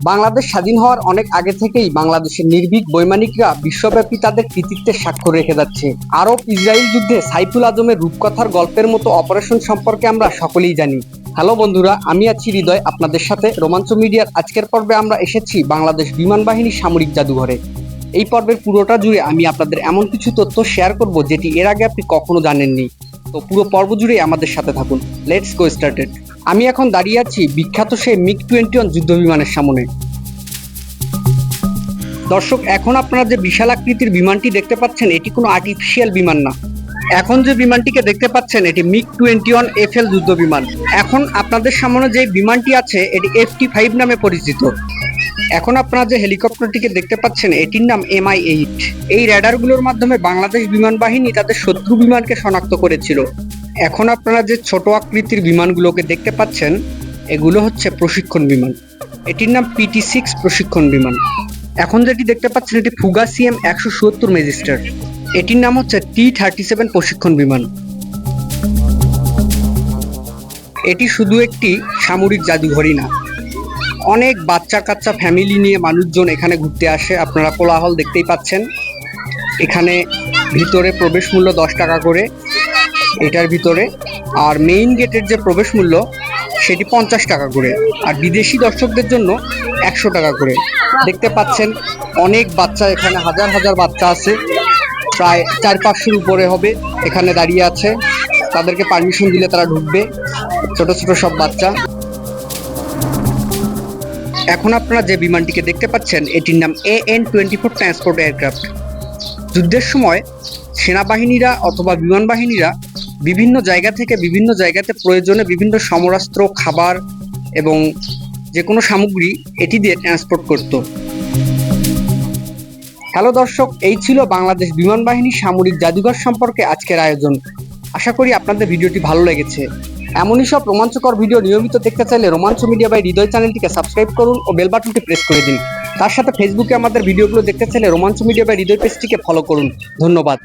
বাংলাদেশ স্বাধীন হওয়ার অনেক আগে থেকেই বাংলাদেশের নির্ভীক বৈমানিকরা বিশ্বব্যাপী তাদের কৃতিত্বের স্বাক্ষর রেখে যাচ্ছে। আরব ইসরায়েল যুদ্ধে সাইফুল আজমের রূপকথার গল্পের মতো অপারেশন সম্পর্কে আমরা সকলেই জানি। হ্যালো বন্ধুরা, আমি আছি হৃদয় আপনাদের সাথে। রোমাঞ্চ মিডিয়ার আজকের পর্বে আমরা এসেছি বাংলাদেশ বিমান বাহিনীর সামরিক জাদুঘরে। এই পর্বের পুরোটা জুড়ে আমি আপনাদের এমন কিছু তথ্য শেয়ার করব যেটি এর আগে আপনি কখনো জানেননি। তো পুরো পর্ব জুড়ে আমাদের সাথে থাকুন। Let's go started. আমি এখন দাঁড়িয়ে আছি বিখ্যাত সেই MiG-21 যুদ্ধ বিমানের সামনে। দর্শক, এখন আপনারা যে বিশাল আকৃতির বিমানটি দেখতে পাচ্ছেন এটি কোনো আর্টিফিশিয়াল বিমান না। এখন যে বিমানটিকে দেখতে পাচ্ছেন এটি MiG-21 FL যুদ্ধ বিমান। এখন আপনাদের সামনে যে বিমানটি আছে এটি FT-5 নামে পরিচিত। এখন আপনারা যে হেলিকপ্টারটিকে দেখতে পাচ্ছেন এটির নাম Mi-8। এই র্যাডারগুলোর মাধ্যমে বাংলাদেশ বিমান বাহিনী তাদের শত্রু বিমানকে শনাক্ত করেছিল। এখন আপনারা যে ছোট আকৃতির বিমানগুলোকে দেখতে পাচ্ছেন এগুলো হচ্ছে প্রশিক্ষণ বিমান। এটির নাম PT-6 প্রশিক্ষণ বিমান। এখন যেটি দেখতে পাচ্ছেন এটি ফুগা CM-170 ম্যাজিস্টার। এটির নাম হচ্ছে T-37 প্রশিক্ষণ বিমান। এটি শুধু একটি সামরিক জাদুঘরই না, অনেক বাচ্চা কাচ্চা ফ্যামিলি নিয়ে মানুষজন এখানে ঘুরতে আসে। আপনারা কোলাহল দেখতেই পাচ্ছেন। এখানে ভিতরে প্রবেশ মূল্য 10 টাকা করে এটার ভিতরে, আর মেইন গেটের যে প্রবেশ মূল্য সেটি 50 টাকা করে, আর বিদেশি দর্শকদের জন্য 100 টাকা করে। দেখতে পাচ্ছেন অনেক বাচ্চা, এখানে হাজার হাজার বাচ্চা আছে, প্রায় 400-500 উপরে হবে এখানে দাঁড়িয়ে আছে। তাদেরকে পারমিশন দিলে তারা ঢুকবে, ছোট ছোট সব বাচ্চা। এখন আপনারা যে বিমানটিকে দেখতে পাচ্ছেন এটির নাম AN-24 ট্রান্সপোর্ট এয়ারক্রাফট। যুদ্ধের সময় সেনাবাহিনীরা অথবা বিমান বাহিনীরা বিভিন্ন জায়গা থেকে বিভিন্ন জায়গাতে প্রয়োজনে বিভিন্ন সমরাস্ত্র, খাবার এবং যে কোনো সামগ্রী এটি দিয়ে ট্রান্সপোর্ট করত। হ্যালো দর্শক, এই ছিল বাংলাদেশ বিমান বাহিনীর সামরিক জাদুঘর সম্পর্কে আজকের আয়োজন। আশা করি আপনাদের ভিডিওটি ভালো লেগেছে। এমনই সব রোমাঞ্চকর ভিডিও নিয়মিত দেখতে চাইলে রোমাঞ্চ মিডিয়া বাই হৃদয় চ্যানেলটিকে সাবস্ক্রাইব করুন ও বেল বাটনটি প্রেস করে দিন। তার সাথে ফেসবুকে আমাদের ভিডিওগুলো দেখতে চাইলে রোমাঞ্চ মিডিয়া বাই হৃদয় পেজটিকে ফলো করুন। ধন্যবাদ।